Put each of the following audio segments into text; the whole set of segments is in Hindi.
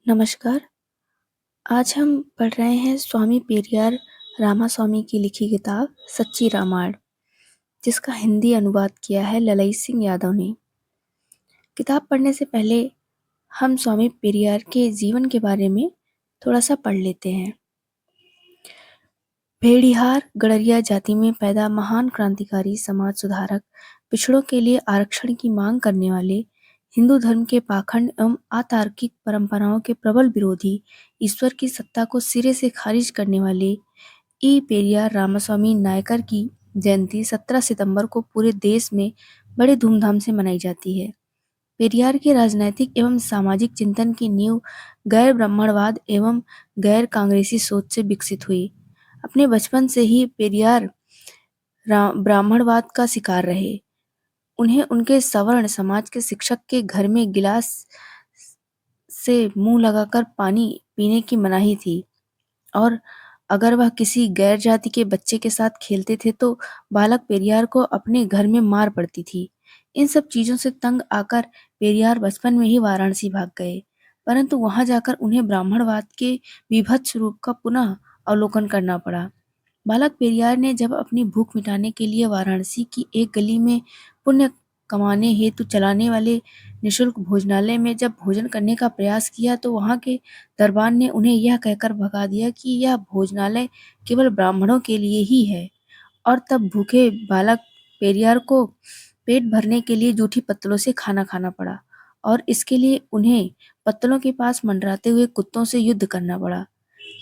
नमस्कार। आज हम पढ़ रहे हैं स्वामी पेरियार रामास्वामी की लिखी किताब सच्ची रामायण, जिसका हिंदी अनुवाद किया है ललई सिंह यादव ने। किताब पढ़ने से पहले हम स्वामी पेरियार के जीवन के बारे में थोड़ा सा पढ़ लेते हैं। भेड़िहार गड़रिया जाति में पैदा महान क्रांतिकारी, समाज सुधारक, पिछड़ों के लिए आरक्षण की मांग करने वाले, हिंदू धर्म के पाखंड एवं अतार्किक परंपराओं के प्रबल विरोधी, ईश्वर की सत्ता को सिरे से खारिज करने वाले ई पेरियार रामास्वामी नायकर की जयंती 17 सितंबर को पूरे देश में बड़े धूमधाम से मनाई जाती है। पेरियार के राजनैतिक एवं सामाजिक चिंतन की नींव गैर ब्राह्मणवाद एवं गैर कांग्रेसी सोच से विकसित हुई। अपने बचपन से ही पेरियार ब्राह्मणवाद का शिकार रहे। उन्हें उनके सवर्ण समाज के शिक्षक के घर में गिलास से मुंह लगाकर पानी पीने की मनाही थी, और अगर वह किसी गैर जाति के बच्चे के साथ खेलते थे तो बालक पेरियार को अपने घर में मार पड़ती थी। इन सब चीजों से तंग आकर पेरियार बचपन में ही वाराणसी भाग गए, परंतु वहां जाकर उन्हें ब्राह्मणवाद के विभत्स रूप का पुनः अवलोकन करना पड़ा। बालक पेरियार ने जब अपनी भूख मिटाने के लिए वाराणसी की एक गली में पुण्य कमाने हेतु चलाने वाले निःशुल्क भोजनालय में जब भोजन करने का प्रयास किया तो वहां के दरबान ने उन्हें यह कहकर भगा दिया कि यह भोजनालय केवल ब्राह्मणों के लिए ही है, और तब भूखे बालक पेरियार को पेट भरने के लिए जूठी पत्तलों से खाना खाना पड़ा, और इसके लिए उन्हें पत्तलों के पास मंडराते हुए कुत्तों से युद्ध करना पड़ा।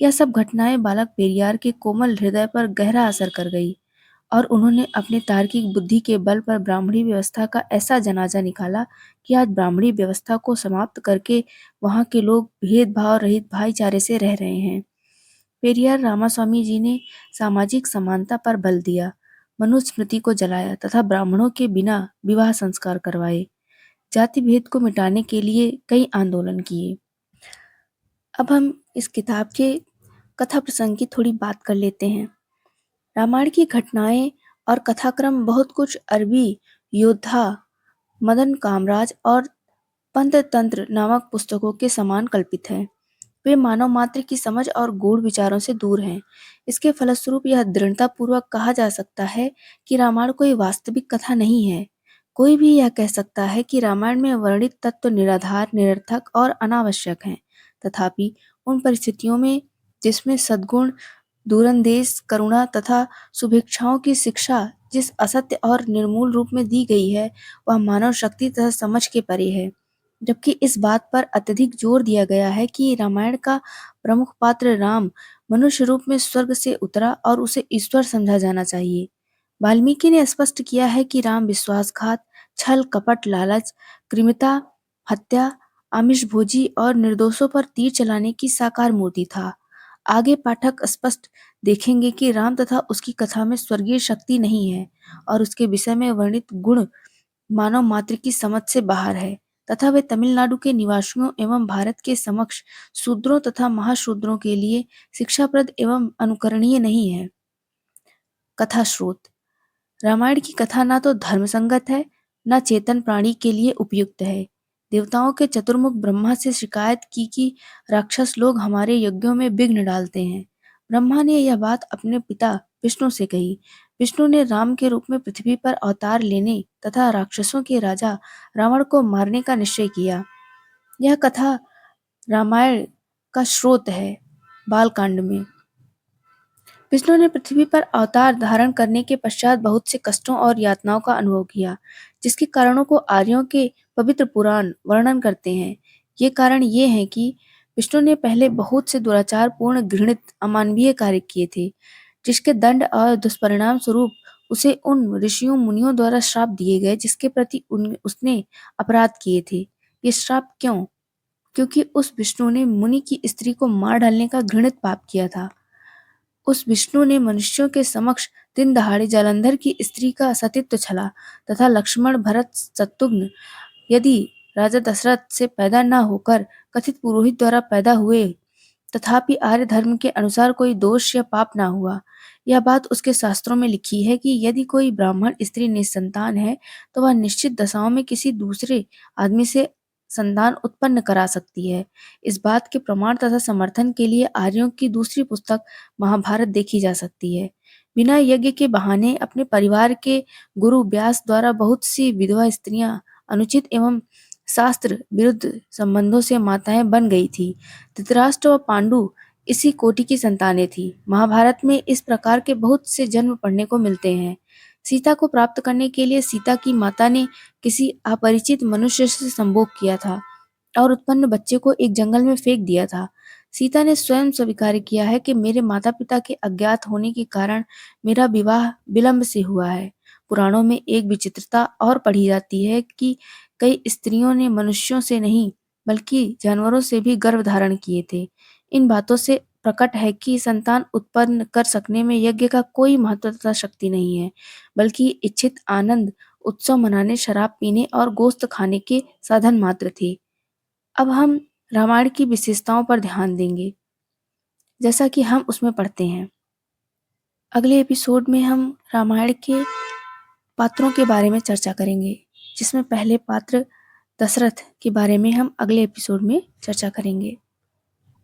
यह सब घटनाएं बालक पेरियार के कोमल हृदय पर गहरा असर कर गई, और उन्होंने अपने तार्किक बुद्धि के बल पर ब्राह्मणी व्यवस्था का ऐसा जनाजा निकाला कि आज ब्राह्मणी व्यवस्था को समाप्त करके वहां के लोग भेदभाव रहित भाईचारे से रह रहे हैं। पेरियार रामास्वामी जी ने सामाजिक समानता पर बल दिया, मनुस्मृति को जलाया तथा ब्राह्मणों के बिना विवाह संस्कार करवाए, जाति भेद को मिटाने के लिए कई आंदोलन किए। अब हम इस किताब के कथा प्रसंग की थोड़ी बात कर लेते हैं। रामायण की घटनाएं और कथाक्रम बहुत कुछ अरबी योद्धा मदन कामराज और पंचतंत्र नामक पुस्तकों के समान कल्पित है। वे मानव मात्र की समझ और गूढ़ विचारों से दूर हैं। इसके फलस्वरूप यह दृढ़तापूर्वक कहा जा सकता है कि रामायण कोई वास्तविक कथा नहीं है। कोई भी यह कह सकता है कि रामायण में वर्णित तत्व निराधार, निरर्थक और अनावश्यक हैं। तथापि उन परिस्थितियों में जिसमें सद्गुण, दूरंदेश, करुणा तथा शुभेच्छाओं की शिक्षा जिस असत्य और निर्मूल रूप में दी गई है, वह मानव शक्ति तथा समझ के परे है। जबकि इस बात पर अत्यधिक जोर दिया गया है कि रामायण का प्रमुख पात्र राम मनुष्य रूप में स्वर्ग से उतरा और उसे ईश्वर समझा जाना चाहिए। वाल्मीकि ने स्पष्ट किया है कि राम विश्वासघात, छल, कपट, लालच, कृमिता, हत्या, आमिषभोजी और निर्दोषों पर तीर चलाने की साकार मूर्ति था। आगे पाठक स्पष्ट देखेंगे कि राम तथा उसकी कथा में स्वर्गीय शक्ति नहीं है, और उसके विषय में वर्णित गुण मानव मात्र की समझ से बाहर है, तथा वे तमिलनाडु के निवासियों एवं भारत के समक्ष शूद्रों तथा महाशूद्रों के लिए शिक्षाप्रद एवं अनुकरणीय नहीं है। कथा स्रोत: रामायण की कथा न तो धर्मसंगत है, न चेतन प्राणी के लिए उपयुक्त है। देवताओं के चतुर्मुख ब्रह्मा से शिकायत की कि राक्षस लोग हमारे यज्ञों में विघ्न डालते हैं। ब्रह्मा ने यह बात अपने पिता विष्णु से कही। विष्णु ने राम के रूप में पृथ्वी पर अवतार लेने तथा राक्षसों के राजा रावण को मारने का निश्चय किया। यह कथा रामायण का स्रोत है। बालकांड में विष्णु ने पृथ्वी पर अवतार धारण करने के पश्चात बहुत से कष्टों और यातनाओं का अनुभव किया, जिसके कारणों को आर्यों के पवित्र पुराण वर्णन करते हैं। ये कारण ये हैं कि विष्णु ने पहले बहुत से दुराचार पूर्ण, घृणित, अमानवीय कार्य किए थे, जिसके दंड और दुष्परिणाम स्वरूप उसे उन ऋषियों मुनियों द्वारा श्राप दिए गए जिसके प्रति उसने अपराध किए थे। ये श्राप क्यों? क्योंकि उस विष्णु ने मुनि की स्त्री को मार डालने का घृणित पाप किया था। उस विष्णु ने मनुष्यों के समक्ष दिन दहाड़े जालंधर की स्त्री का सतीत्व छला तथा लक्ष्मण, भरत, शत्रुघ्न यदि राजा दशरथ से पैदा न होकर कथित पुरोहित द्वारा पैदा हुए, तथापि आर्य धर्म के अनुसार कोई दोष या पाप न हुआ। यह बात उसके शास्त्रों में लिखी है कि यदि कोई ब्राह्मण स्त्री निसंतान है तो वह निश्चित दशाओं में किसी दूसरे आदमी से संतान उत्पन्न करा सकती है। इस बात के प्रमाण तथा समर्थन के लिए आर्यों की दूसरी पुस्तक महाभारत देखी जा सकती है। बिना यज्ञ के बहाने अपने परिवार के गुरु व्यास द्वारा बहुत सी विधवा स्त्रियां अनुचित एवं शास्त्र विरुद्ध संबंधों से माताएं बन गई थी। धृतराष्ट्र व पांडु इसी कोटि की संतानें थी। महाभारत में इस प्रकार के बहुत से जन्म पढ़ने को मिलते हैं। सीता को प्राप्त करने के लिए सीता की माता ने किसी अपरिचित मनुष्य से संभोग किया था और उत्पन्न बच्चे को एक जंगल में फेंक दिया था। सीता ने स्वयं स्वीकार किया है कि मेरे माता पिता के अज्ञात होने के कारण मेरा विवाह विलंब से हुआ है। पुराणों में एक विचित्रता और पढ़ी जाती है कि कई स्त्रियों ने मनुष्यों से नहीं बल्कि जानवरों से भी गर्भ धारण किए थे। इन बातों से प्रकट है कि संतान उत्पन्न कर सकने में यज्ञ का कोई महत्व तथा शक्ति नहीं है, बल्कि इच्छित आनंद, उत्सव मनाने, शराब पीने और गोश्त खाने के साधन मात्र थे। अब हम रामायण की विशेषताओं पर ध्यान देंगे, जैसा कि हम उसमें पढ़ते हैं। अगले एपिसोड में हम रामायण के पात्रों के बारे में चर्चा करेंगे, जिसमें पहले पात्र दशरथ के बारे में हम अगले एपिसोड में चर्चा करेंगे।